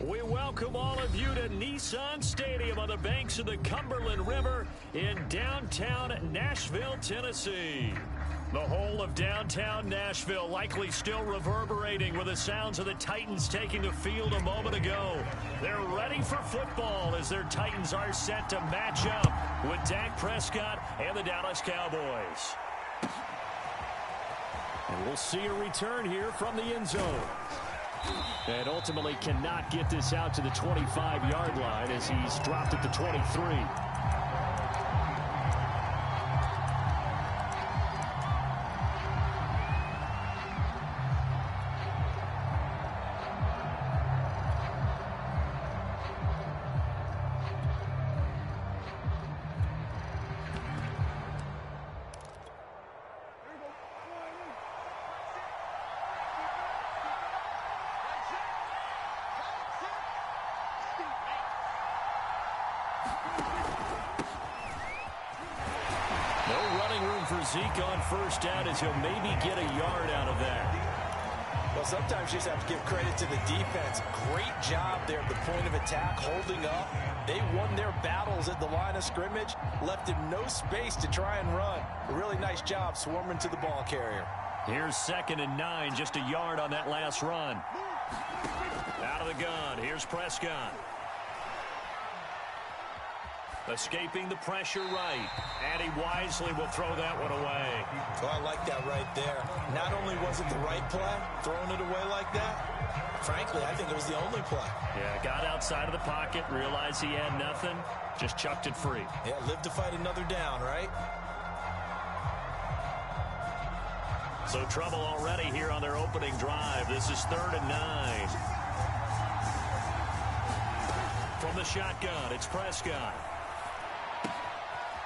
We welcome all of you to Nissan Stadium on the banks of the Cumberland River in downtown Nashville, Tennessee. The whole of downtown Nashville likely still reverberating with the sounds of the Titans taking the field a moment ago. They're ready for football as their Titans are set to match up with Dak Prescott and the Dallas Cowboys. And we'll see a return here from the end zone. And ultimately cannot get this out to the 25-yard line as he's dropped at the 23. Zeke on first down as he'll maybe get a yard out of that. Well, sometimes you just have to give credit to the defense. Great job there at the point of attack, holding up. They won their battles at the line of scrimmage, left him no space to try and run. A really nice job swarming to the ball carrier. Here's 2nd and 9, just a yard on that last run. Out of the gun, here's Prescott. Escaping the pressure right. And he wisely will throw that one away. Oh, I like that right there. Not only was it the right play, throwing it away like that, frankly, I think it was the only play. Yeah, got outside of the pocket, realized he had nothing, just chucked it free. Yeah, live to fight another down, right? So trouble already here on their opening drive. This is 3rd and 9. From the shotgun, it's Prescott.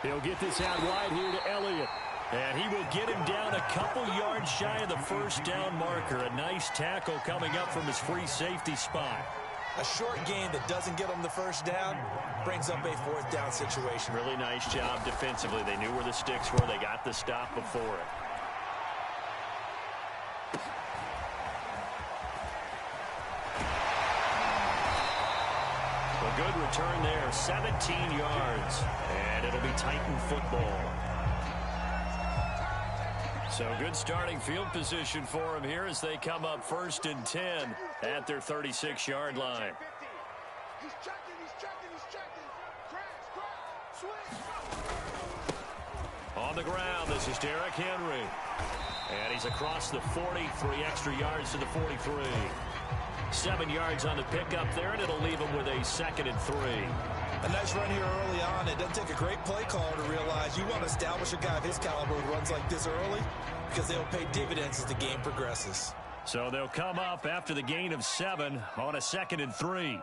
He'll get this out wide here to Elliott. And he will get him down a couple yards shy of the first down marker. A nice tackle coming up from his free safety spot. A short gain that doesn't get him the first down brings up a 4th down situation. Really nice job defensively. They knew where the sticks were. They got the stop before it. Good return there, 17 yards, and it'll be Titan football. So good starting field position for him here as they come up 1st and 10 at their 36-yard line. He's checking. On the ground, this is Derrick Henry. And he's across the 40, 3 extra yards to the 43. 7 yards on the pickup there, and it'll leave him with a 2nd and 3. A nice run here early on. It doesn't take a great play caller to realize you want to establish a guy of his caliber who runs like this early because they'll pay dividends as the game progresses. So they'll come up after the gain of 7 on a 2nd and 3.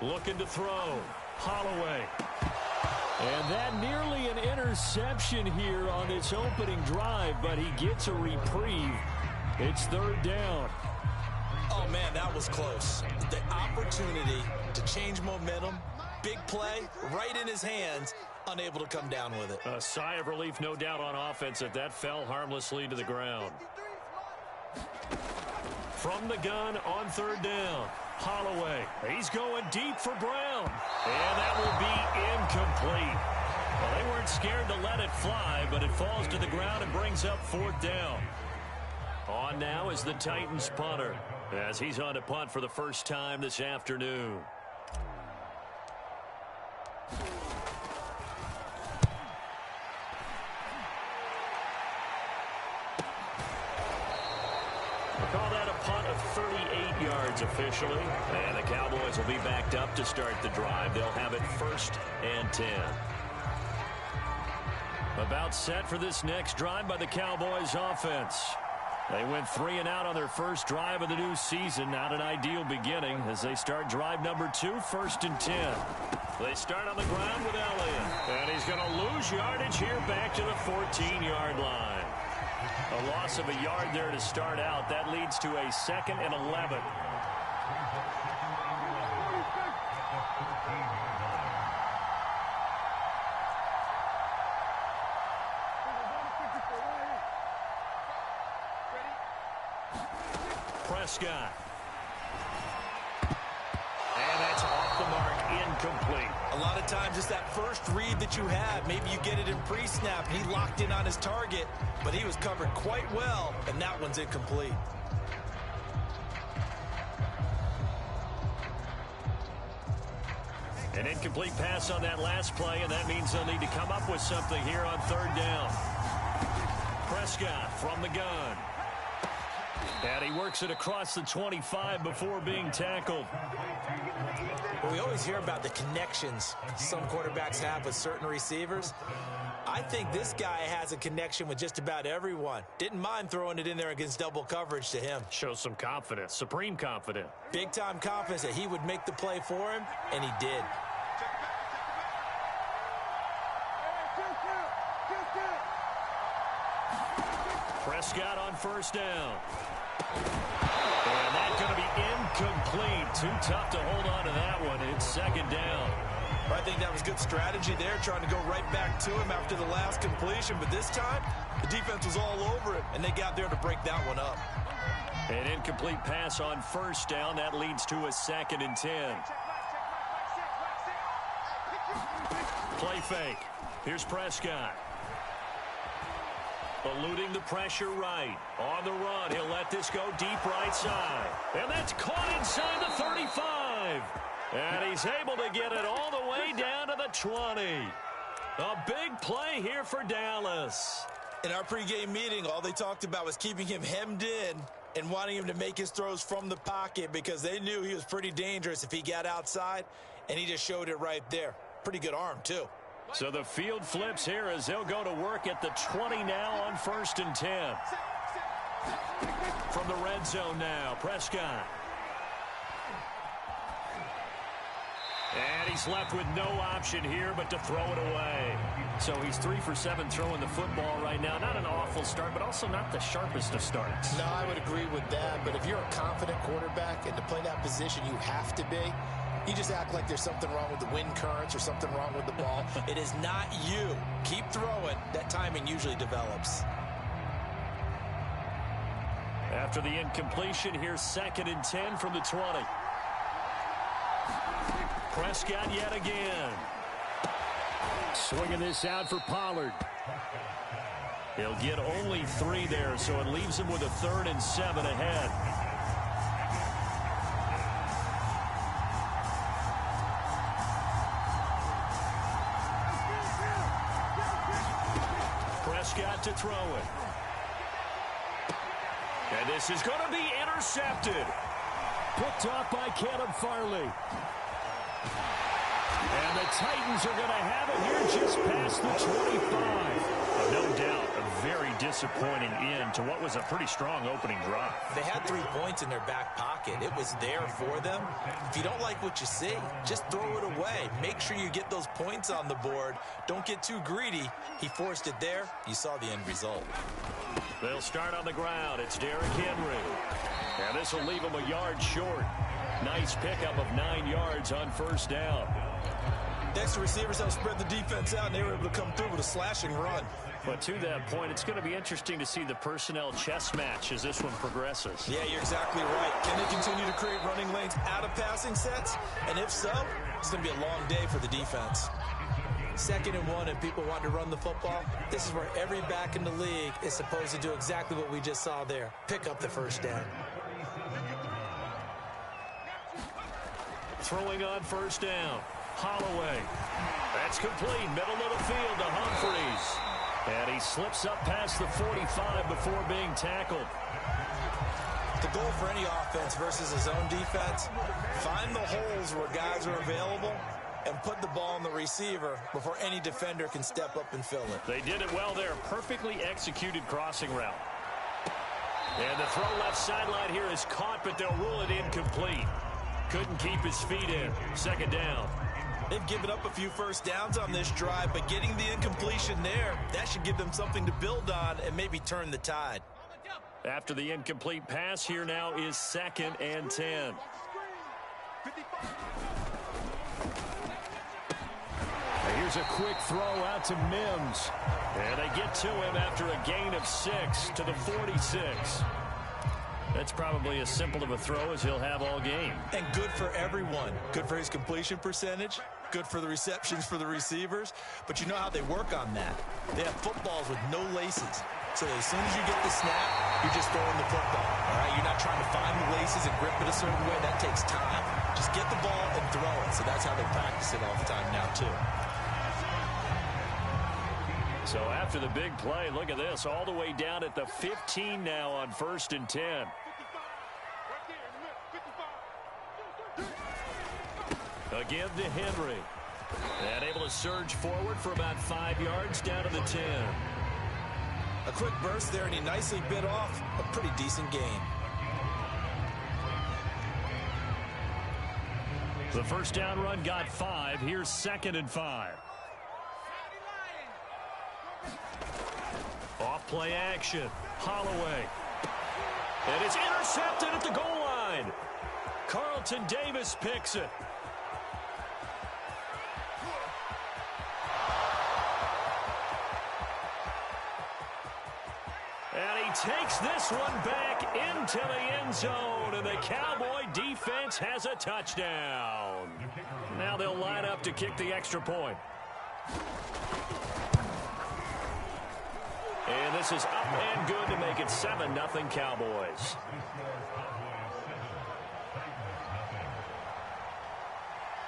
Looking to throw. Holloway. And that nearly an interception here on this opening drive, but he gets a reprieve. It's 3rd down. Oh, man, that was close. The opportunity to change momentum, big play, right in his hands, unable to come down with it. A sigh of relief, no doubt, on offense that fell harmlessly to the ground. From the gun on 3rd down. Holloway, he's going deep for Brown. And that will be incomplete. Well, they weren't scared to let it fly, but it falls to the ground and brings up 4th down. On now is the Titans punter, as he's on to punt for the first time this afternoon. We'll call that a punt of 38 yards officially. And the Cowboys will be backed up to start the drive. They'll have it 1st and 10. About set for this next drive by the Cowboys offense. They went 3 and out on their first drive of the new season. Not an ideal beginning as they start drive number 2, 1st and 10. They start on the ground with Elliott. And he's going to lose yardage here back to the 14-yard line. A loss of a yard there to start out. That leads to a 2nd and 11. Prescott. And that's off the mark, incomplete. A lot of times it's that first read that you have. Maybe you get it in pre-snap. He locked in on his target, but he was covered quite well, and that one's incomplete. An incomplete pass on that last play, and that means they'll need to come up with something here on third down. Prescott from the gun. And he works it across the 25 before being tackled. Well, we always hear about the connections some quarterbacks have with certain receivers. I think this guy has a connection with just about everyone. Didn't mind throwing it in there against double coverage to him. Shows some confidence, supreme confidence. Big-time confidence that he would make the play for him, and he did. Prescott on first down. And that's going to be incomplete. Too tough to hold on to that one. It's second down. I think that was good strategy there, trying to go right back to him after the last completion. But this time, the defense was all over it, and they got there to break that one up. An incomplete pass on first down. That leads to a 2nd and 10. Play fake. Here's Prescott. Eluding the pressure right. On the run, he'll let this go deep right side. And that's caught inside the 35. And he's able to get it all the way down to the 20. A big play here for Dallas. In our pregame meeting, all they talked about was keeping him hemmed in and wanting him to make his throws from the pocket because they knew he was pretty dangerous if he got outside, and he just showed it right there. Pretty good arm, too. So the field flips here as they'll go to work at the 20 now on 1st and 10. From the red zone now, Prescott. And he's left with no option here but to throw it away. So he's 3 for 7 throwing the football right now. Not an awful start, but also not the sharpest of starts. No, I would agree with that. But if you're a confident quarterback and to play that position you have to be, you just act like there's something wrong with the wind currents or something wrong with the ball. It is not you. Keep throwing. That timing usually develops. After the incompletion, here's 2nd and 10 from the 20. Prescott yet again. Swinging this out for Pollard. He'll get only 3 there, so it leaves him with a 3rd and 7 ahead. Prescott to throw it. And this is going to be intercepted. Picked off by Caleb Farley. And the Titans are going to have it here just past the 25. No doubt a very disappointing end to what was a pretty strong opening drive. They had 3 points in their back pocket. It was there for them. If you don't like what you see, just throw it away. Make sure you get those points on the board. Don't get too greedy. He forced it there. You saw the end result. They'll start on the ground. It's Derrick Henry. And this will leave him a yard short. Nice pickup of 9 yards on first down. Next, receivers helped spread the defense out, and they were able to come through with a slashing run. But to that point, it's going to be interesting to see the personnel chess match as this one progresses. Yeah, you're exactly right. Can they continue to create running lanes out of passing sets? And if so, it's going to be a long day for the defense. 2nd and 1, and people want to run the football. This is where every back in the league is supposed to do exactly what we just saw there. Pick up the first down. Throwing on first down. Holloway. That's complete. Middle of the field to Humphreys. And he slips up past the 45 before being tackled. The goal for any offense versus his own defense, find the holes where guys are available and put the ball on the receiver before any defender can step up and fill it. They did it well there. Perfectly executed crossing route. And the throw left sideline here is caught, but they'll rule it incomplete. Couldn't keep his feet in. 2nd down. They've given up a few first downs on this drive, but getting the incompletion there, that should give them something to build on and maybe turn the tide. After the incomplete pass, here now is 2nd and 10. Here's a quick throw out to Mims. And they get to him after a gain of 6 to the 46. That's probably as simple of a throw as he'll have all game. And good for everyone. Good for his completion percentage. Good for the receptions for the receivers. But you know how they work on that. They have footballs with no laces. So as soon as you get the snap, you're just throwing the football. All right? You're not trying to find the laces and grip it a certain way. That takes time. Just get the ball and throw it. So that's how they practice it all the time now, too. So after the big play, look at this. All the way down at the 15 now on 1st and 10. Again to Henry. And able to surge forward for about 5 yards down to the 10. A quick burst there, and he nicely bit off a pretty decent gain. The first down run got 5. Here's 2nd and 5. Off play action. Holloway. And it's intercepted at the goal line. Carlton Davis picks it. And he takes this one back into the end zone, and the Cowboy defense has a touchdown. Now they'll line up to kick the extra point. And this is up and good to make it 7-0 Cowboys.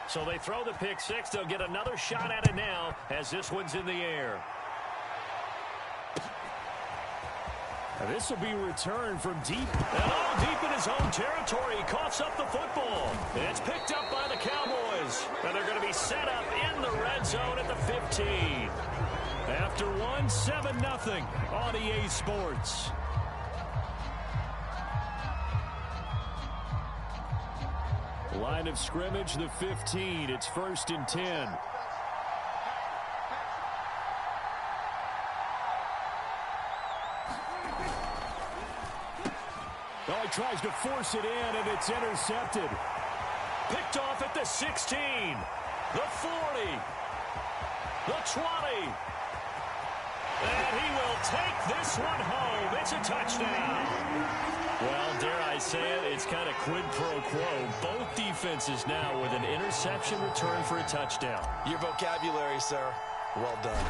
So they throw the pick six. They'll get another shot at it now as this one's in the air. This will be returned from deep. And all deep in his own territory. He coughs up the football. It's picked up by the Cowboys. And they're going to be set up in the red zone at the 15. After one, 7-0 on EA Sports. Line of scrimmage, the 15. It's 1st and 10. Oh, he tries to force it in, and it's intercepted. Picked off at the 16, the 40, the 20. And he will take this one home. It's a touchdown. Well, dare I say it, it's kind of quid pro quo. Both defenses now with an interception return for a touchdown. Your vocabulary, sir. Well done.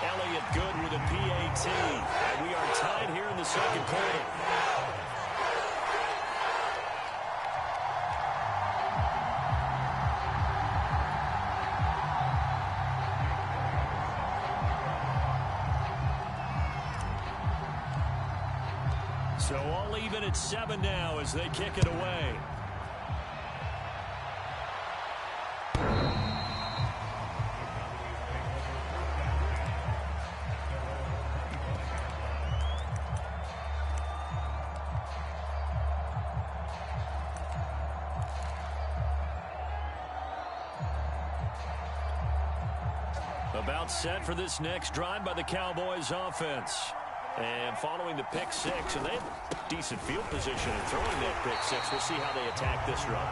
Elliott good with a PAT. And we are tied here in the second quarter. So all even at 7 now as they kick it away. About set for this next drive by the Cowboys offense. And following the pick six, and they have decent field position in throwing that pick six. We'll see how they attack this drive.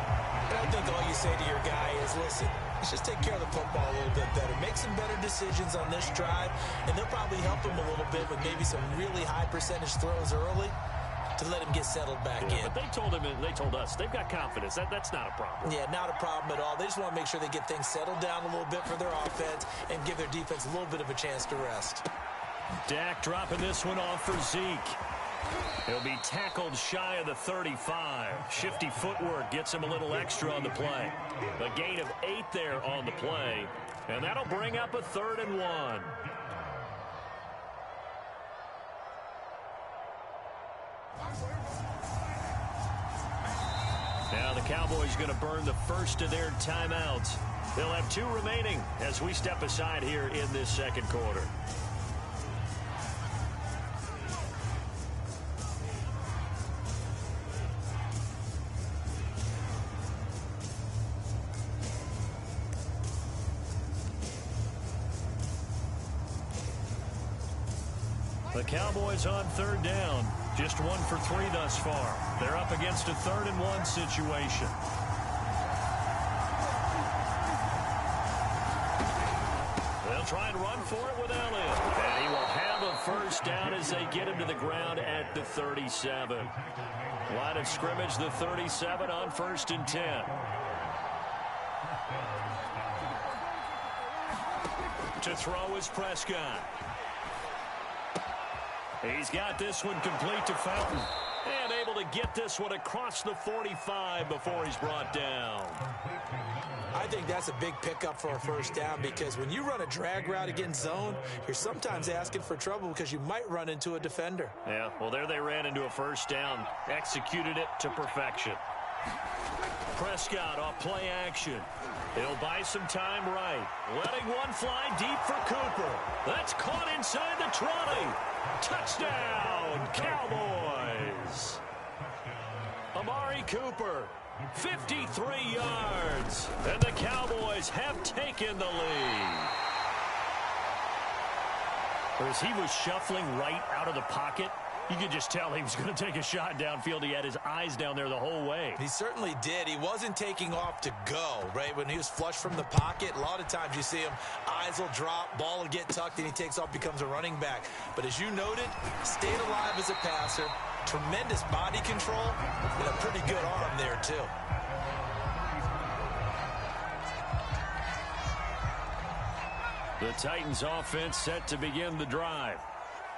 And I think all you say to your guy is, listen, let's just take care of the football a little bit better. Make some better decisions on this drive, and they'll probably help him a little bit with maybe some really high percentage throws early to let him get settled back in. But they told him, and they told us, they've got confidence. That's not a problem. Yeah, not a problem at all. They just want to make sure they get things settled down a little bit for their offense and give their defense a little bit of a chance to rest. Dak dropping this one off for Zeke. He'll be tackled shy of the 35. Shifty footwork gets him a little extra on the play. A gain of 8 there on the play. And that'll bring up a 3rd and 1. Now the Cowboys going to burn the first of their timeouts. They'll have 2 remaining as we step aside here in this second quarter. The Cowboys on 3rd down. Just 1 for 3 thus far. They're up against a 3rd and 1 situation. They'll try and run for it with Elliott. And he will have of a first down as they get him to the ground at the 37. Line of scrimmage, the 37 on 1st and 10. To throw is Prescott. He's got this one complete to Fountain. And able to get this one across the 45 before he's brought down. I think that's a big pickup for a first down because when you run a drag route against zone, you're sometimes asking for trouble because you might run into a defender. Yeah, well, there they ran into a first down. Executed it to perfection. Prescott off play action. He'll buy some time right. Letting one fly deep for Cooper. That's caught inside the 20. Touchdown, Cowboys. Amari Cooper, 53 yards. And the Cowboys have taken the lead. As he was shuffling right out of the pocket, you could just tell he was going to take a shot downfield. He had his eyes down there the whole way. He certainly did. He wasn't taking off to go, right? When he was flush from the pocket, a lot of times you see him, eyes will drop, ball will get tucked, and he takes off, becomes a running back. But as you noted, stayed alive as a passer, tremendous body control, and a pretty good arm there, too. The Titans offense set to begin the drive.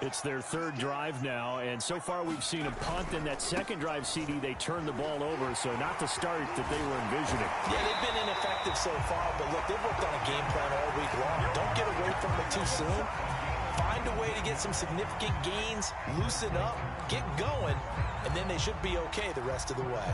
It's their third drive now, and so far we've seen a punt. In that second drive, CD, they turned the ball over, so not the start that they were envisioning. Yeah, they've been ineffective so far, but look, they've worked on a game plan all week long. Don't get away from it too soon. Find a way to get some significant gains, loosen up, get going, and then they should be okay the rest of the way.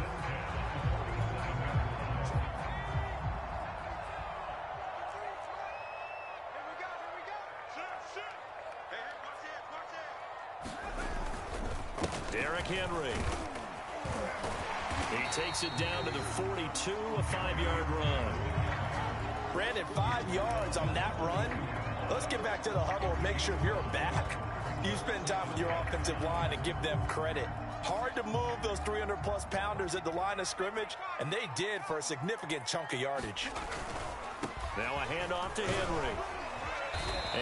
Derrick Henry. He takes it down to the 42, a 5-yard run. Brandon, 5 yards on that run. Let's get back to the huddle and make sure if you're a back, you spend time with your offensive line and give them credit. Hard to move those 300-plus pounders at the line of scrimmage, and they did for a significant chunk of yardage. Now a handoff to Henry.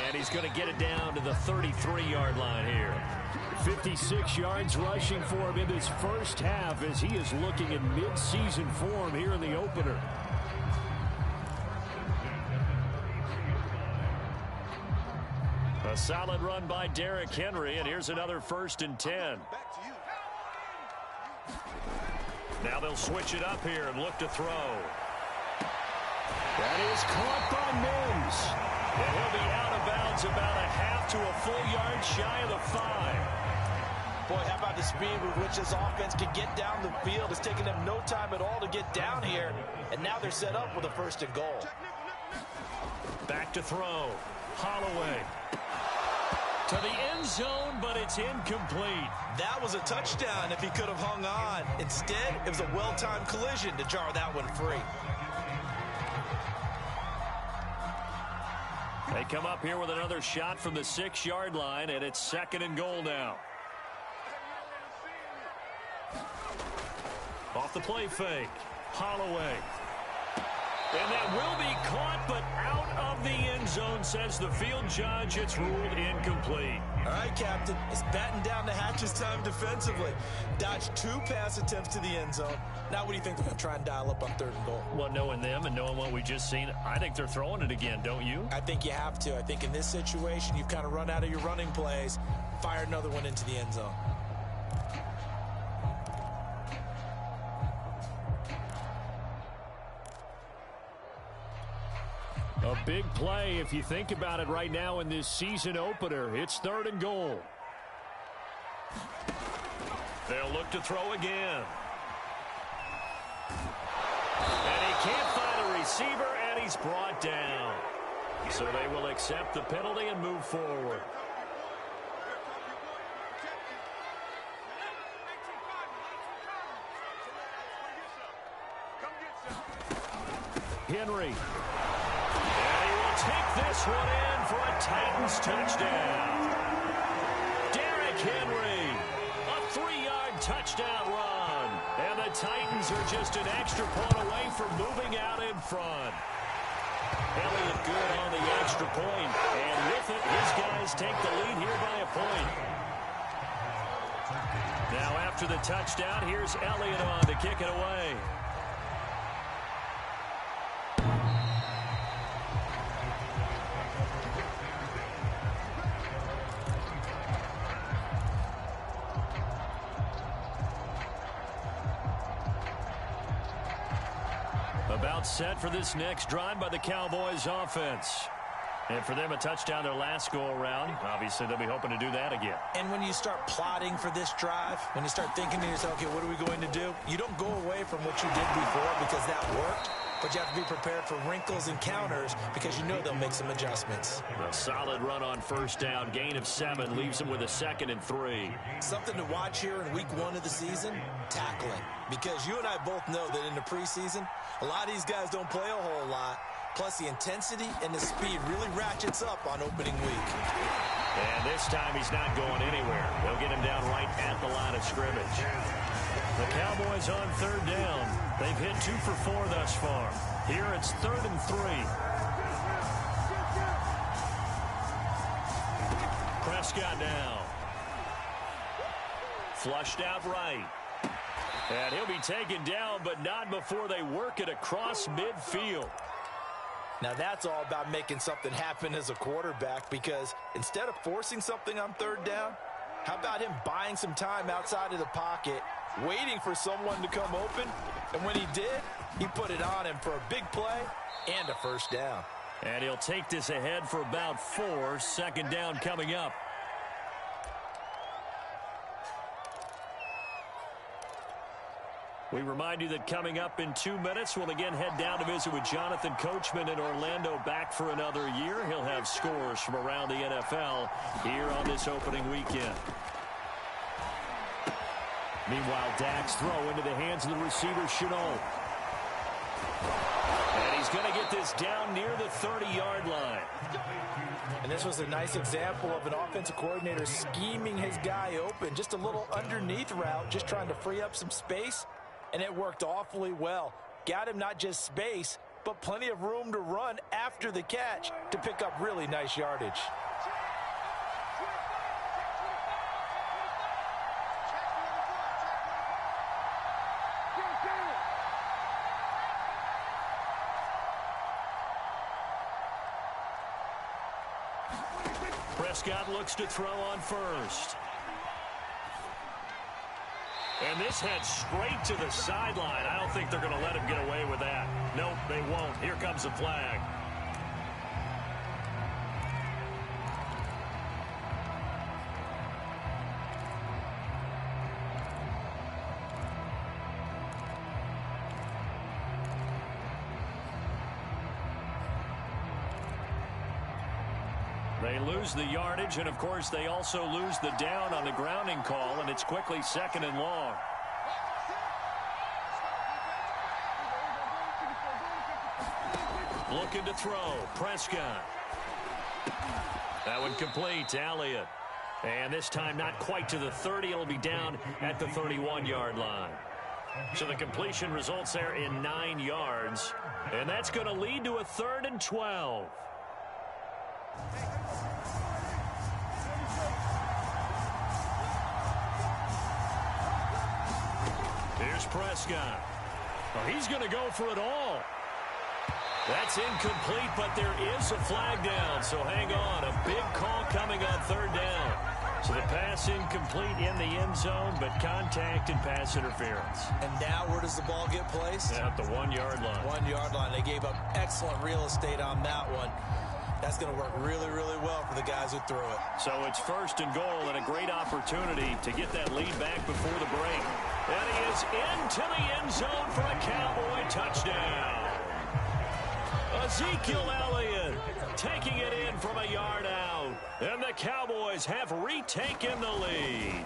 And he's going to get it down to the 33-yard line here. 56 yards rushing for him in this first half as he is looking in mid-season form here in the opener. A solid run by Derrick Henry, and here's another 1st and 10. Now they'll switch it up here and look to throw. That is caught by Mims. And he'll be out of bounds about a half to a full yard shy of the 5. Boy, how about the speed with which this offense can get down the field? It's taken them no time at all to get down here, and now they're set up with a 1st and goal. Back to throw. Holloway. To the end zone, but it's incomplete. That was a touchdown if he could have hung on. Instead, it was a well-timed collision to jar that one free. They come up here with another shot from the 6-yard line, and it's 2nd and goal now. Off the play fake. Holloway. And that will be caught, but out of the end zone, says the field judge. It's ruled incomplete. All right, Captain. It's batten down the hatches time defensively. Dodged 2 pass attempts to the end zone. Now what do you think they're going to try and dial up on 3rd and goal? Well, knowing them and knowing what we just seen, I think they're throwing it again, don't you? I think you have to. I think in this situation, you've kind of run out of your running plays. Fire another one into the end zone. A big play if you think about it right now in this season opener. It's 3rd and goal. They'll look to throw again. And he can't find a receiver, and he's brought down. So they will accept the penalty and move forward. Henry. Take this one in for a Titans touchdown. Derrick Henry, a 3-yard touchdown run. And the Titans are just an extra point away from moving out in front. Elliott good on the extra point. And with it, his guys take the lead here by a point. Now after the touchdown, here's Elliott on to kick it away. About set for this next drive by the Cowboys offense. And for them, a touchdown their last go-around. Obviously, they'll be hoping to do that again. And when you start plotting for this drive, when you start thinking to yourself, okay, what are we going to do? You don't go away from what you did before because that worked. But you have to be prepared for wrinkles and counters because you know they'll make some adjustments. A solid run on first down. Gain of 7 leaves them with a 2nd and 3. Something to watch here in week 1 of the season, tackling. Because you and I both know that in the preseason, a lot of these guys don't play a whole lot. Plus, the intensity and the speed really ratchets up on opening week. And this time, he's not going anywhere. They'll get him down right at the line of scrimmage. The Cowboys on 3rd down. They've hit 2 for 4 thus far. Here it's 3rd and 3. Prescott now. Flushed out right. And he'll be taken down, but not before they work it across midfield. Now that's all about making something happen as a quarterback, because instead of forcing something on 3rd down, how about him buying some time outside of the pocket, waiting for someone to come open, and when he did, he put it on him for a big play and a first down. And he'll take this ahead for about 4. 2nd down coming up. We remind you that coming up in 2 minutes, we'll again head down to visit with Jonathan Coachman in Orlando, back for another year. He'll have scores from around the NFL here on this opening weekend. Meanwhile, Dak's throw into the hands of the receiver, Chenault. And he's going to get this down near the 30-yard line. And this was a nice example of an offensive coordinator scheming his guy open. Just a little underneath route, just trying to free up some space. And it worked awfully well. Got him not just space, but plenty of room to run after the catch to pick up really nice yardage. Prescott looks to throw on first. And this heads straight to the sideline. I don't think they're going to let him get away with that. Nope, they won't. Here comes the flag. They lose the yardage, and of course they also lose the down on the grounding call, and it's quickly 2nd and long. Looking to throw, Prescott. That one complete to Elliott. And this time not quite to the 30. It'll be down at the 31-yard line. So the completion results there in 9 yards. And that's going to lead to a 3rd and 12. Here's Prescott. Oh, he's going to go for it all. That's incomplete, but there is a flag down, so hang on. A big call coming on 3rd down. So the pass incomplete in the end zone, but contact and pass interference. And now where does the ball get placed? Yeah, at the 1-yard line. 1-yard line. They gave up excellent real estate on that one. That's going to work really, really well for the guys who threw it. So it's 1st and goal and a great opportunity to get that lead back before the break. And he is into the end zone for a Cowboy touchdown. Ezekiel Elliott taking it in from a yard out. And the Cowboys have retaken the lead.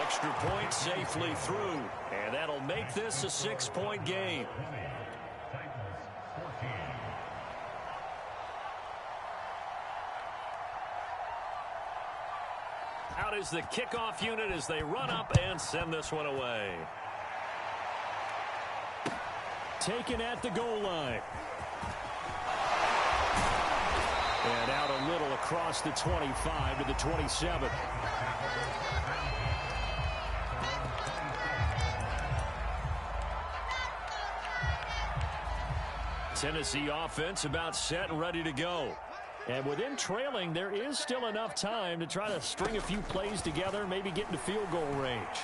Extra point safely through. And that'll make this a 6-point game. Out is the kickoff unit as they run up and send this one away. taken at the goal line. And out a little across the 25 to the 27. Tennessee offense about set and ready to go. And within trailing, there is still enough time to try to string a few plays together, maybe get into field goal range.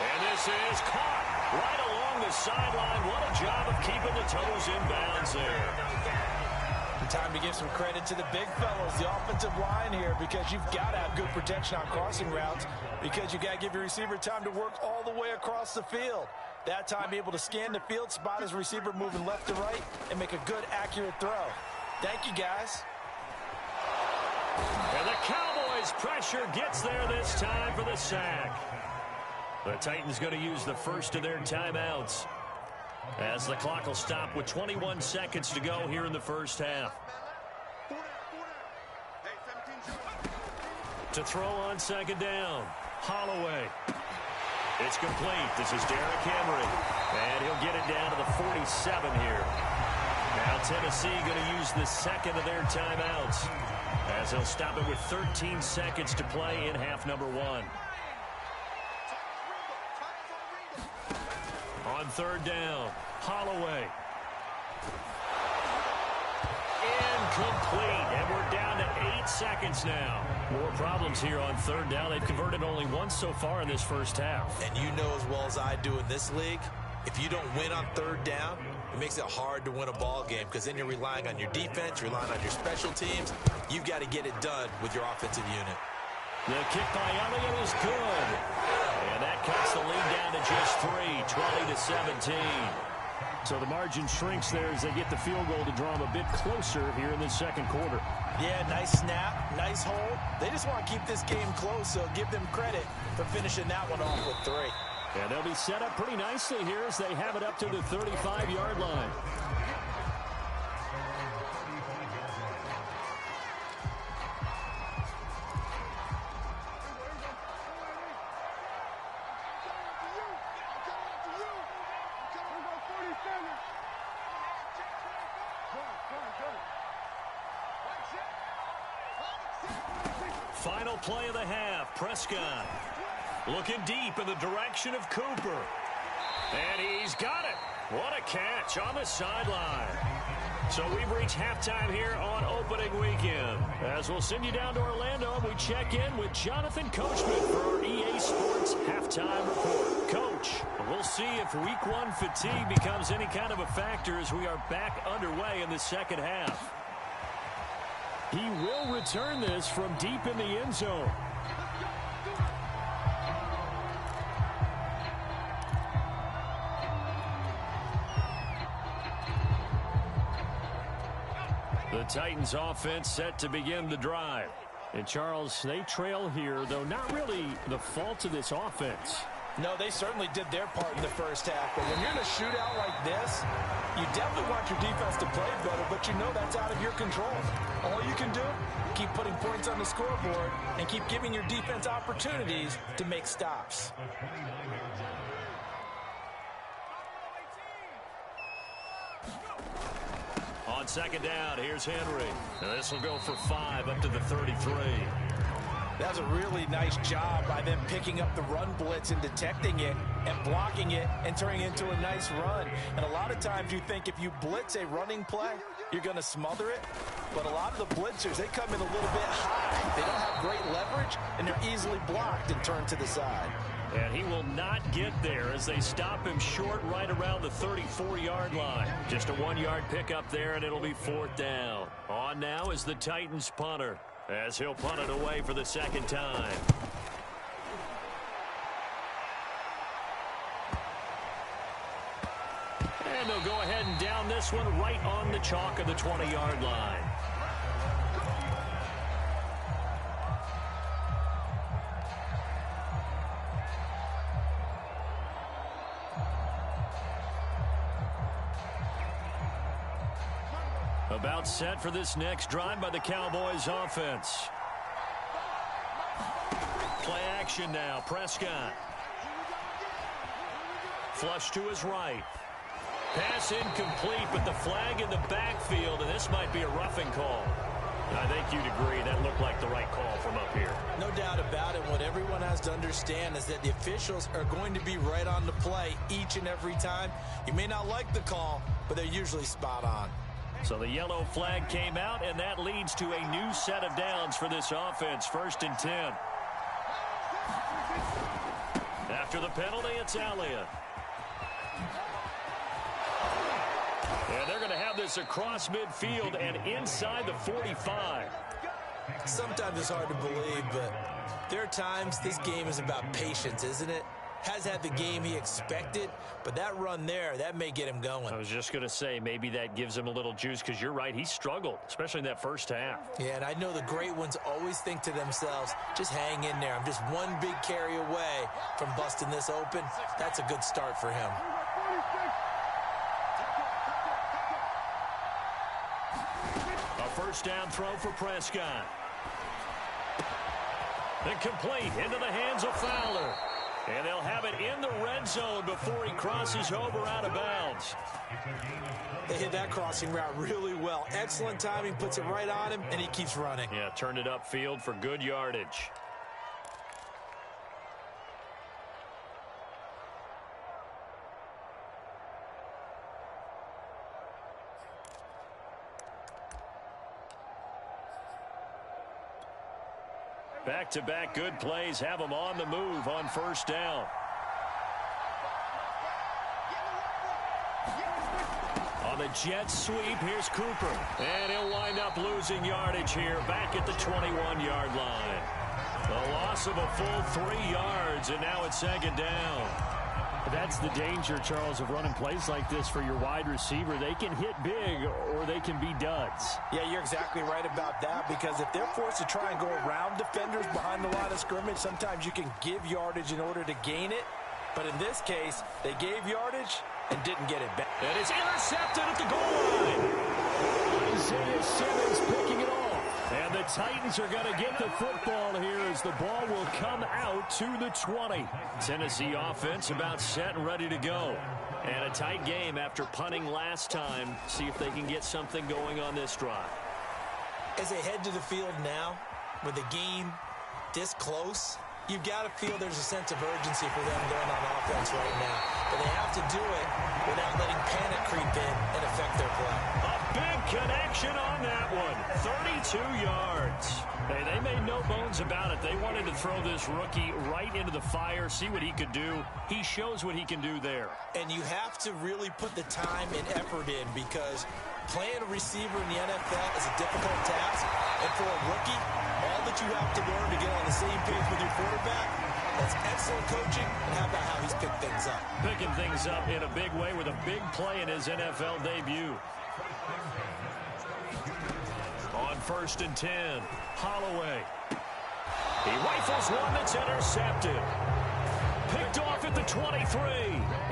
And this is caught right along the sideline. What a job of keeping the toes in bounds there. Time to give some credit to the big fellows, the offensive line here, because you've got to have good protection on crossing routes, because you got to give your receiver time to work all the way across the field. That time, be able to scan the field, spot his receiver moving left to right, and make a good, accurate throw. Thank you, guys. And the Cowboys' pressure gets there this time for the sack. The Titans going to use the first of their timeouts, as the clock will stop with 21 seconds to go here in the first half. To throw on second down, Holloway. It's complete. This is Derrick Henry. And he'll get it down to the 47 here. Now Tennessee going to use the second of their timeouts, as they'll stop it with 13 seconds to play in half number one. On third down, Holloway. Incomplete. And we're down to 8 seconds now. More problems here on third down. They've converted only once so far in this first half. And you know as well as I do in this league, if you don't win on third down, it makes it hard to win a ball game, because then you're relying on your defense, you're relying on your special teams. You've got to get it done with your offensive unit. The kick by Elliott is good. And that cuts the lead down to just 3, 20-17. So the margin shrinks there as they get the field goal to draw them a bit closer here in the second quarter. Yeah, nice snap, nice hold. They just want to keep this game close, so give them credit for finishing that one off with 3. And they'll be set up pretty nicely here as they have it up to the 35-yard line. Final play of the half. Prescott looking deep in the direction of Cooper. And he's got it. What a catch on the sideline. So we've reached halftime here on opening weekend, as we'll send you down to Orlando and we check in with Jonathan Coachman for our EA Sports halftime report. Coach, we'll see if week one fatigue becomes any kind of a factor as we are back underway in the second half. He will return this from deep in the end zone. The Titans offense set to begin the drive. And Charles, they trail here, though not really the fault of this offense. No, they certainly did their part in the first half. But when you're in a shootout like this, you definitely want your defense to play better, but you know that's out of your control. All you can do, keep putting points on the scoreboard and keep giving your defense opportunities to make stops. On second down, here's Henry. Now this will go for 5 up to the 33. That was a really nice job by them picking up the run blitz and detecting it and blocking it and turning it into a nice run. And a lot of times you think if you blitz a running play, you're going to smother it. But a lot of the blitzers, they come in a little bit high. They don't have great leverage, and they're easily blocked and turned to the side. And he will not get there as they stop him short right around the 34-yard line. Just a 1-yard pickup there, and it'll be 4th down. On now is the Titans punter, as he'll punt it away for the second time. And they'll go ahead and down this one right on the chalk of the 20-yard line. About set for this next drive by the Cowboys offense. Play action now. Prescott Flush to his right. Pass incomplete, but the flag in the backfield, and this might be a roughing call. I think you'd agree that looked like the right call from up here. No doubt about it. What everyone has to understand is that the officials are going to be right on the play each and every time. You may not like the call, but they're usually spot on. So the yellow flag came out, and that leads to a new set of downs for this offense. 1st and 10. After the penalty, it's Elliott. And they're going to have this across midfield and inside the 45. Sometimes it's hard to believe, but there are times this game is about patience, isn't it? Has had the game he expected, but that run there, that may get him going. I was just going to say, maybe that gives him a little juice, because you're right, he struggled, especially in that first half. Yeah, and I know the great ones always think to themselves, just hang in there. I'm just one big carry away from busting this open. That's a good start for him. A first down throw for Prescott. Incomplete into the hands of Fowler. And they'll have it in the red zone before he crosses over out of bounds. They hit that crossing route really well. Excellent timing, puts it right on him, and he keeps running. Yeah, turned it upfield for good yardage. Back-to-back good plays have them on the move on first down. On the jet sweep, here's Cooper. And he'll wind up losing yardage here back at the 21-yard line. The loss of a full 3 yards, and now it's 2nd down. That's the danger, Charles, of running plays like this for your wide receiver. They can hit big or they can be duds. Yeah, you're exactly right about that, because if they're forced to try and go around defenders behind the line of scrimmage, sometimes you can give yardage in order to gain it. But in this case, they gave yardage and didn't get it back. And it's intercepted at the goal line. Isaiah Simmons picking it off. And the Titans are going to get the football here as the ball will come out to the 20. Tennessee offense about set and ready to go. And a tight game after punting last time. See if they can get something going on this drive. As they head to the field now, with the game this close, you've got to feel there's a sense of urgency for them going on offense right now. But they have to do it without letting panic creep in and affect their play. A big connection on that one. 32 yards. Hey, they made no bones about it. They wanted to throw this rookie right into the fire, see what he could do. He shows what he can do there. And you have to really put the time and effort in, because playing a receiver in the NFL is a difficult task. And for a rookie, all that you have to learn to get on the same page with your quarterback, that's excellent coaching. And how about how he's picked things up? Picking things up in a big way with a big play in his NFL debut. On 1st and 10, Holloway. He rifles one that's intercepted. Picked off at the 23.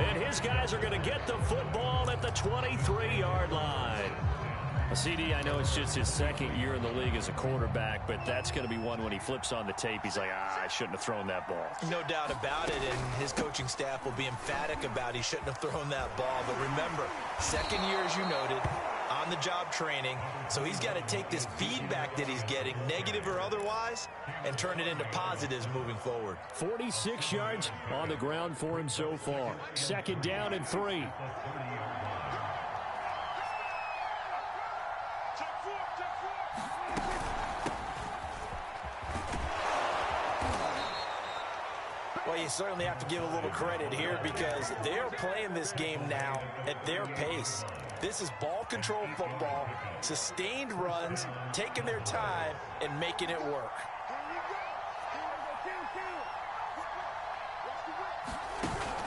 And his guys are going to get the football at the 23-yard line. CD, I know it's just his 2nd year in the league as a quarterback, but that's going to be one when he flips on the tape. He's like, I shouldn't have thrown that ball. No doubt about it, and his coaching staff will be emphatic about he shouldn't have thrown that ball. But remember, 2nd year, as you noted, on-the-job training, so he's got to take this feedback that he's getting, negative or otherwise, and turn it into positives moving forward. 46 yards on the ground for him so far. 2nd down and 3. Well, you certainly have to give a little credit here, because they are playing this game now at their pace. This is ball control football, sustained runs, taking their time and making it work.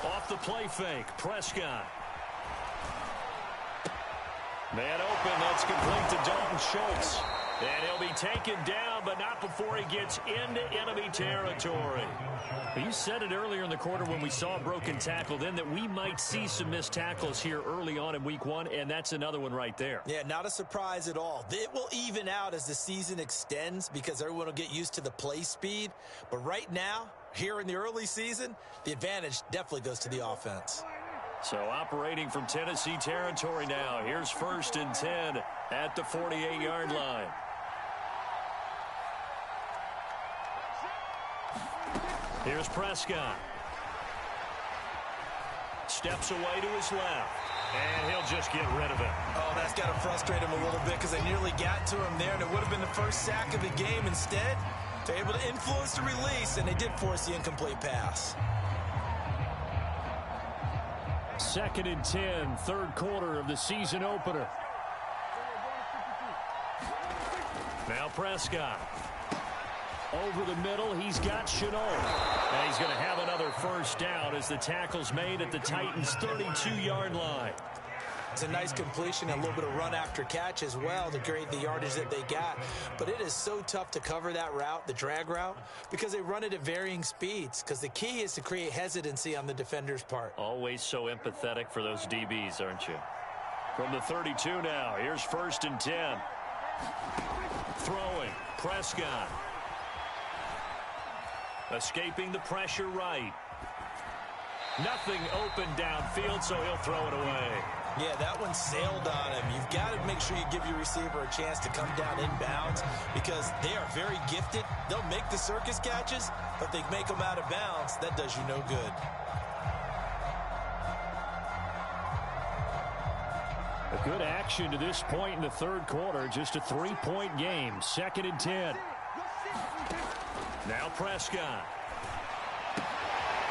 Off the play fake, Prescott. Man open, that's complete to Dalton Schultz. And he'll be taken down, but not before he gets into enemy territory. You said it earlier in the quarter when we saw a broken tackle then that we might see some missed tackles here early on in week 1, and that's another one right there. Yeah, not a surprise at all. It will even out as the season extends, because everyone will get used to the play speed. But right now, here in the early season, the advantage definitely goes to the offense. So operating from Tennessee territory now. Here's 1st and 10 at the 48-yard line. Here's Prescott. Steps away to his left. And he'll just get rid of it. Oh, that's got to frustrate him a little bit because they nearly got to him there, and it would have been the first sack of the game. Instead, they're able to influence the release, and they did force the incomplete pass. 2nd and 10, third quarter of the season opener. Now Prescott. Over the middle, he's got Shenault. And he's going to have another first down as the tackle's made at the Titans' 32-yard line. It's a nice completion, a little bit of run after catch as well to create the yardage that they got. But it is so tough to cover that route, the drag route, because they run it at varying speeds. Because the key is to create hesitancy on the defender's part. Always so empathetic for those DBs, aren't you? From the 32 now, here's 1st and 10. Throwing, Prescott. Escaping the pressure right. Nothing open downfield, so he'll throw it away. Yeah, that one sailed on him. You've got to make sure you give your receiver a chance to come down inbounds because they are very gifted. They'll make the circus catches, but they make them out of bounds. That does you no good. A good action to this point in the third quarter. Just a 3-point game. 2nd and 10. Now Prescott.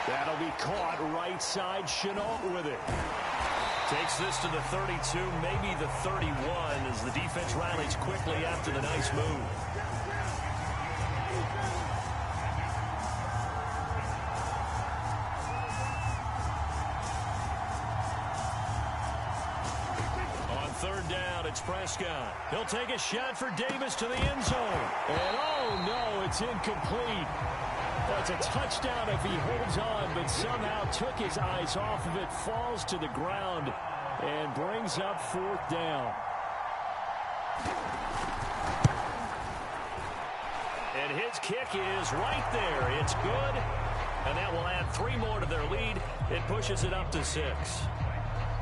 That'll be caught right side. Shenault with it. Takes this to the 32, maybe the 31, as the defense rallies quickly after the nice move. On 3rd down, it's Prescott. He'll take a shot for Davis to the end zone. And oh no, it's incomplete. That's a touchdown if he holds on, but somehow took his eyes off of it, falls to the ground, and brings up 4th down. And his kick is right there. It's good, and that will add 3 more to their lead. It pushes it up to 6.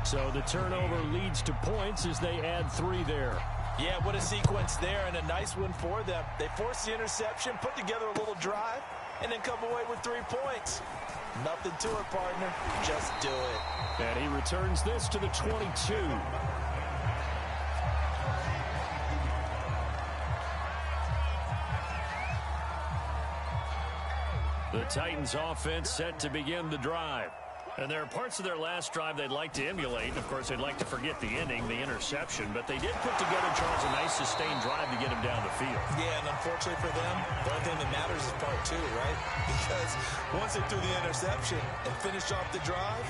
So the turnover leads to points as they add 3 there. Yeah, what a sequence there, and a nice one for them. They forced the interception, put together a little drive, and then come away with 3 points. Nothing to it, partner. Just do it. And he returns this to the 22. The Titans offense set to begin the drive. And there are parts of their last drive they'd like to emulate. Of course, they'd like to forget the ending, the interception. But they did put together, Charles, a nice sustained drive to get him down the field. Yeah, and unfortunately for them, the only thing that matters is part 2, right? Because once they threw the interception and finished off the drive,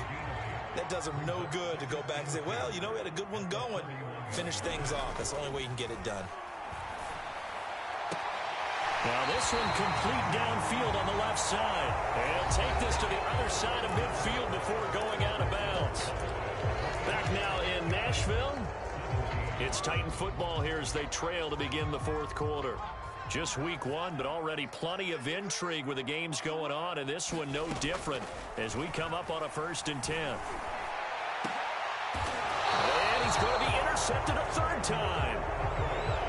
that does them no good to go back and say, well, you know, we had a good one going. Finish things off. That's the only way you can get it done. Now this one complete downfield on the left side. They'll take this to the other side of midfield before going out of bounds. Back now in Nashville. It's Titan football here as they trail to begin the 4th quarter. Just week 1, but already plenty of intrigue with the games going on, and this one no different as we come up on a 1st and 10. And he's going to be intercepted a 3rd time.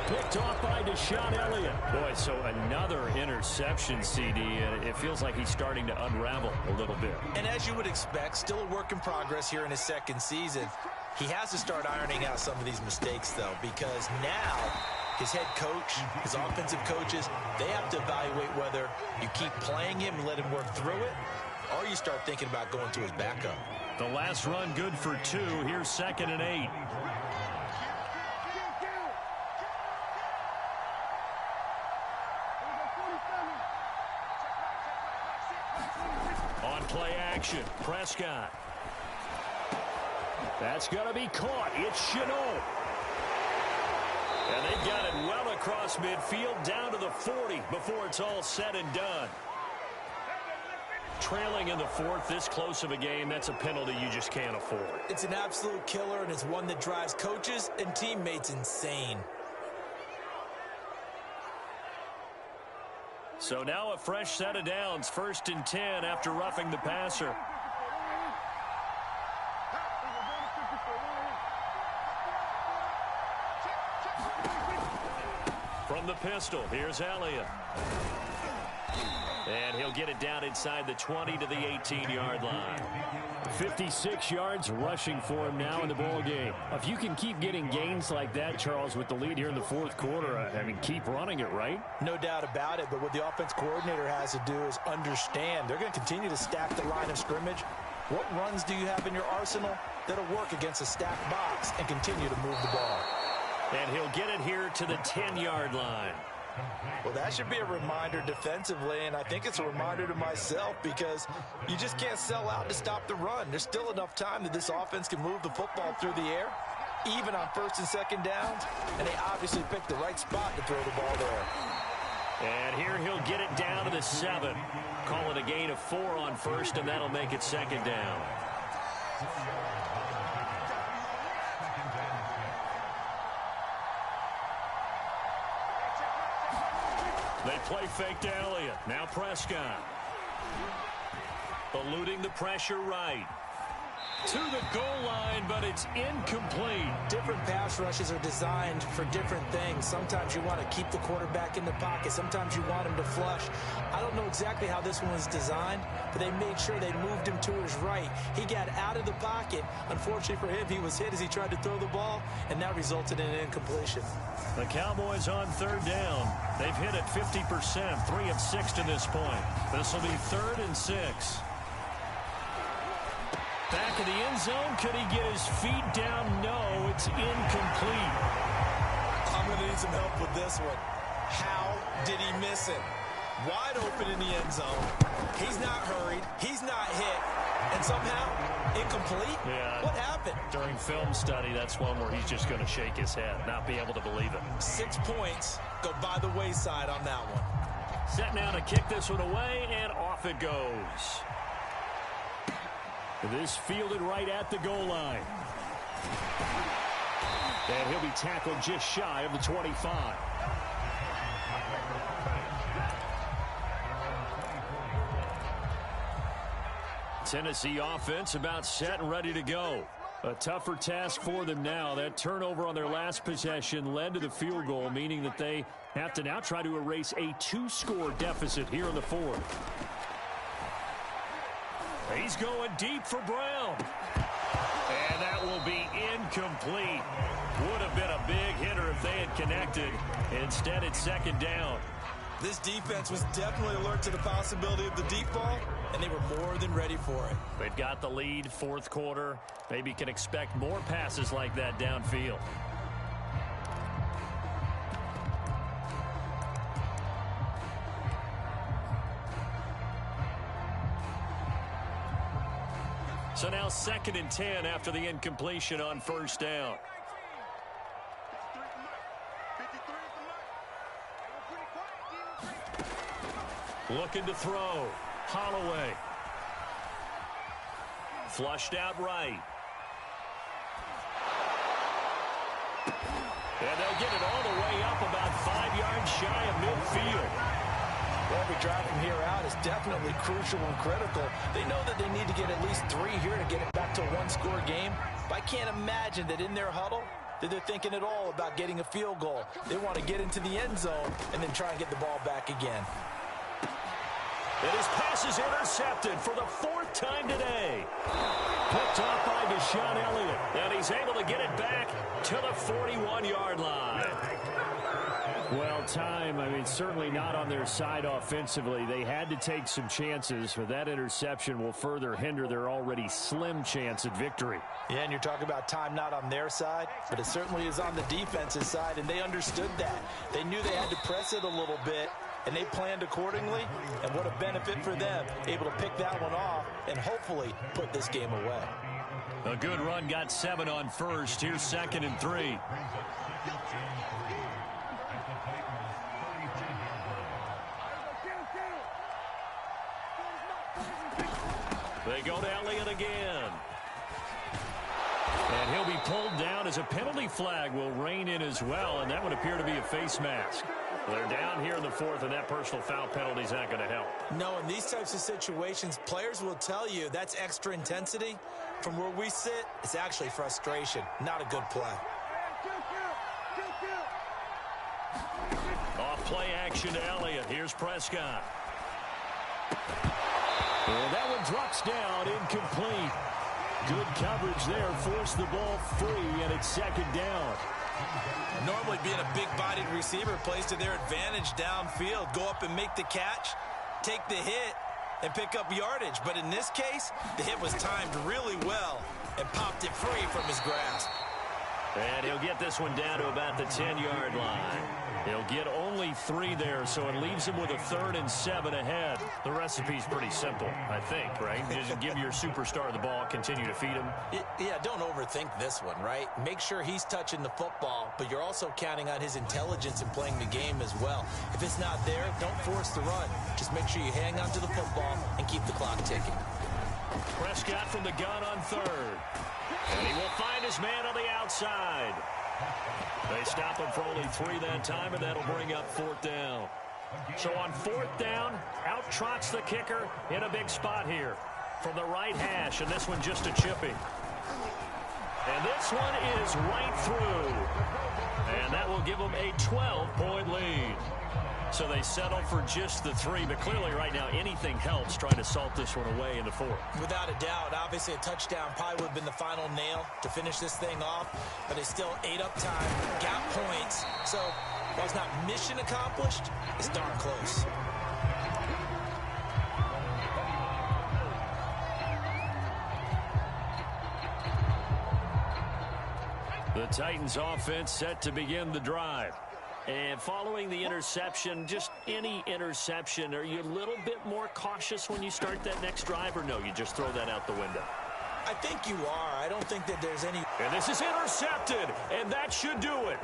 Picked off by Deshaun Elliott. Boy, so another interception, CD, and it feels like he's starting to unravel a little bit. And as you would expect, still a work in progress here in his 2nd season. He has to start ironing out some of these mistakes, though, because now his head coach, his offensive coaches, they have to evaluate whether you keep playing him and let him work through it, or you start thinking about going to his backup. The last run good for 2. Here's 2nd and 8. Play action. Prescott. That's going to be caught. It's Shenault. And they've got it well across midfield down to the 40 before it's all said and done. Trailing in the 4th, this close of a game, that's a penalty you just can't afford. It's an absolute killer, and it's one that drives coaches and teammates insane. So now a fresh set of downs, 1st and 10 after roughing the passer. From the pistol, here's Elliott. And he'll get it down inside the 20 to the 18-yard line. 56 yards rushing for him now in the ball game. If you can keep getting gains like that, Charles, with the lead here in the fourth quarter, I mean, keep running it, right? No doubt about it, but what the offense coordinator has to do is understand. They're going to continue to stack the line of scrimmage. What runs do you have in your arsenal that'll work against a stacked box and continue to move the ball? And he'll get it here to the 10-yard line. Well, that should be a reminder defensively, and I think it's a reminder to myself because you just can't sell out to stop the run. There's still enough time that this offense can move the football through the air, even on first and second downs, and they obviously picked the right spot to throw the ball there. And here he'll get it down to the 7. Call it a gain of 4 on first, and that'll make it second down. They play fake to Elliott. Now Prescott. Eluding the pressure right. To the goal line, but it's incomplete. Different pass rushes are designed for different things. Sometimes you want to keep the quarterback in the pocket. Sometimes you want him to flush. I don't know exactly how this one was designed, but they made sure they moved him to his right. He got out of the pocket. Unfortunately for him, he was hit as he tried to throw the ball, and that resulted in an incompletion. The Cowboys on third down. They've hit it 50%, 3 of 6 to this point. This will be 3rd and 6. Back in the end zone. Could he get his feet down? No, it's incomplete. I'm going to need some help with this one. How did he miss it? Wide open in the end zone. He's not hurried. He's not hit. And somehow, incomplete? Yeah. What happened? During film study, that's one where he's just going to shake his head, not be able to believe it. 6 points go by the wayside on that one. Set now to kick this one away, and off it goes. This fielded right at the goal line. And he'll be tackled just shy of the 25. Tennessee offense about set and ready to go. A tougher task for them now. That turnover on their last possession led to the field goal, meaning that they have to now try to erase a 2-score deficit here in the fourth. He's going deep for Brown. And that will be incomplete. Would have been a big hitter if they had connected. Instead, it's second down. This defense was definitely alert to the possibility of the deep ball, and they were more than ready for it. They've got the lead, fourth quarter. Maybe can expect more passes like that downfield. So now 2nd and 10 after the incompletion on first down. Looking to throw. Holloway. Flushed out right. And they'll get it all the way up about 5 yards shy of midfield. Well, every drive from here out is definitely crucial and critical. They know that they need to get at least 3 here to get it back to a 1-score game. But I can't imagine that in their huddle that they're thinking at all about getting a field goal. They want to get into the end zone and then try and get the ball back again. And his pass is intercepted for the 4th time today. Picked off by Deshaun Elliott. And he's able to get it back to the 41-yard line. Well, time, I mean, certainly not on their side offensively. They had to take some chances, but that interception will further hinder their already slim chance at victory. Yeah, and you're talking about time not on their side, but it certainly is on the defensive side, and they understood that. They knew they had to press it a little bit, and they planned accordingly, and what a benefit for them, able to pick that one off and hopefully put this game away. A good run, got 7 on first. Here's 2nd and 3. They go to Elliott again. And he'll be pulled down as a penalty flag will rein in as well, and that would appear to be a face mask. They're down here in the 4th, and that personal foul penalty is not going to help. No, in these types of situations, players will tell you that's extra intensity. From where we sit, it's actually frustration, not a good play. play action to Elliott. Here's Prescott. And that one drops down, incomplete. Good coverage there, forced the ball free, and it's second down. Normally being a big-bodied receiver plays to their advantage downfield. Go up and make the catch, take the hit, and pick up yardage. But in this case, the hit was timed really well and popped it free from his grasp. And he'll get this one down to about the 10-yard line. He'll get only 3 there, so it leaves him with a 3rd and 7 ahead. The recipe's pretty simple, I think, right? Just give your superstar the ball, continue to feed him. Yeah, don't overthink this one, right? Make sure he's touching the football, but you're also counting on his intelligence in playing the game as well. If it's not there, don't force the run. Just make sure you hang on to the football and keep the clock ticking. Prescott from the gun on 3rd. And he will find his man on the outside. They stop him for only 3 that time, and that'll bring up 4th down. So on 4th down, out trots the kicker in a big spot here from the right hash, and this one just a chipping. And this one is right through. And that will give them a 12-point lead. So they settle for just the 3, but clearly right now anything helps trying to salt this one away in the 4th. Without a doubt, obviously a touchdown probably would have been the final nail to finish this thing off, but it's still 8 up time, got points. So while it's not mission accomplished, it's darn close. The Titans offense set to begin the drive. And following the interception, just any interception, are you a little bit more cautious when you start that next drive, or no, you just throw that out the window? I think you are. I don't think that there's any... And this is intercepted, and that should do it.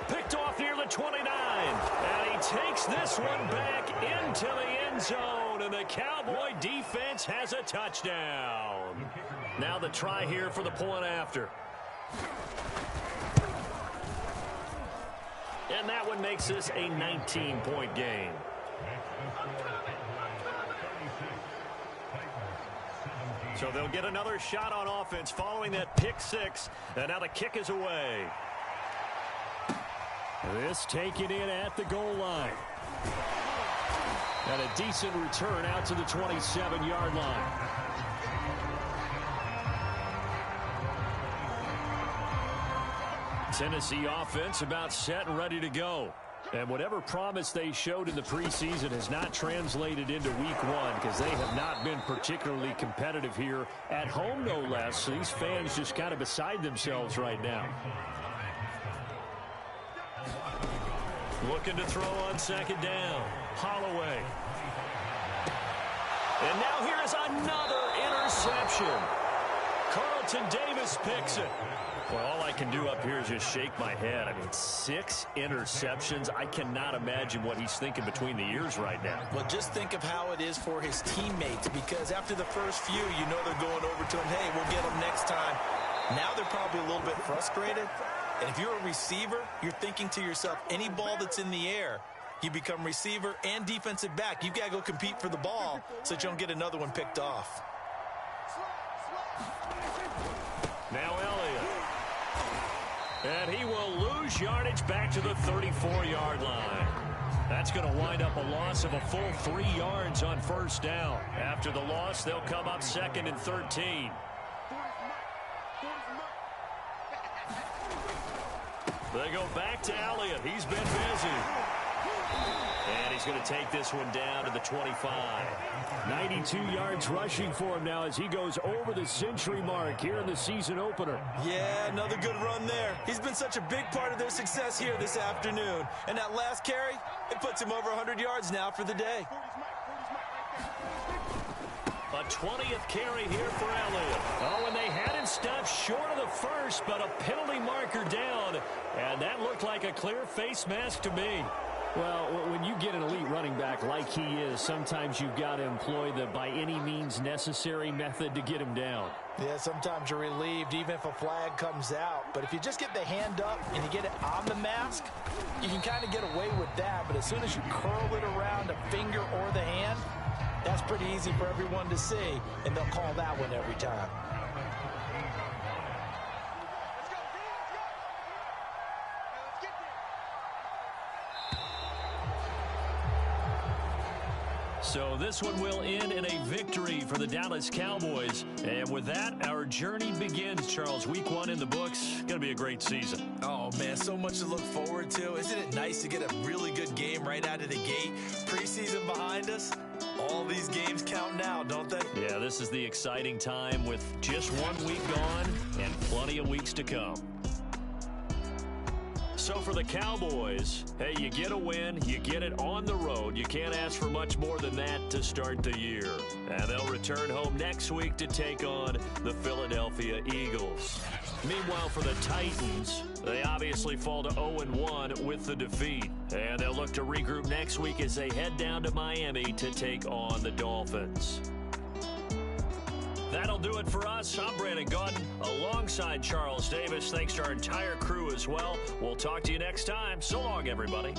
Picked off near the 29, and he takes this one back into the end zone, and the Cowboy defense has a touchdown. Now the try here for the point after. And that one makes this a 19-point game. So they'll get another shot on offense following that pick 6. And now the kick is away. This taken in at the goal line. And a decent return out to the 27-yard line. Tennessee offense about set and ready to go. And whatever promise they showed in the preseason has not translated into week 1 because they have not been particularly competitive here at home, no less. So these fans just kind of beside themselves right now. Looking to throw on 2nd down. Holloway. And now here is another interception. Carlton Davis picks it. Well, all I can do up here is just shake my head. I mean, 6 interceptions. I cannot imagine what he's thinking between the ears right now. Well, just think of how it is for his teammates, because after the first few, you know they're going over to him, hey, we'll get him next time. Now they're probably a little bit frustrated. And if you're a receiver, you're thinking to yourself, any ball that's in the air, you become receiver and defensive back. You've got to go compete for the ball so that you don't get another one picked off. Now Elliott. And he will lose yardage back to the 34-yard line. That's going to wind up a loss of a full 3 yards on 1st down. After the loss, they'll come up 2nd and 13. They go back to Elliott. He's been busy. And he's going to take this one down to the 25. 92 yards rushing for him now as he goes over the century mark here in the season opener. Yeah, another good run there. He's been such a big part of their success here this afternoon. And that last carry, it puts him over 100 yards now for the day. A 20th carry here for Elliott. Oh, and they had him stopped short of the first, but a penalty marker down. And that looked like a clear face mask to me. Well, when you get an elite running back like he is, sometimes you've got to employ the by any means necessary method to get him down. Yeah, sometimes you're relieved even if a flag comes out. But if you just get the hand up and you get it on the mask, you can kind of get away with that. But as soon as you curl it around a finger or the hand, that's pretty easy for everyone to see, and they'll call that one every time. So this one will end in a victory for the Dallas Cowboys. And with that, our journey begins, Charles. Week 1 in the books. Going to be a great season. Oh, man, so much to look forward to. Isn't it nice to get a really good game right out of the gate? Preseason behind us. All these games count now, don't they? Yeah, this is the exciting time with just 1 week gone and plenty of weeks to come. So for the Cowboys, hey, you get a win, you get it on the road. You can't ask for much more than that to start the year. And they'll return home next week to take on the Philadelphia Eagles. Meanwhile, for the Titans, they obviously fall to 0-1 with the defeat. And they'll look to regroup next week as they head down to Miami to take on the Dolphins. That'll do it for us. I'm Brandon Gaudin alongside Charles Davis. Thanks to our entire crew as well. We'll talk to you next time. So long, everybody.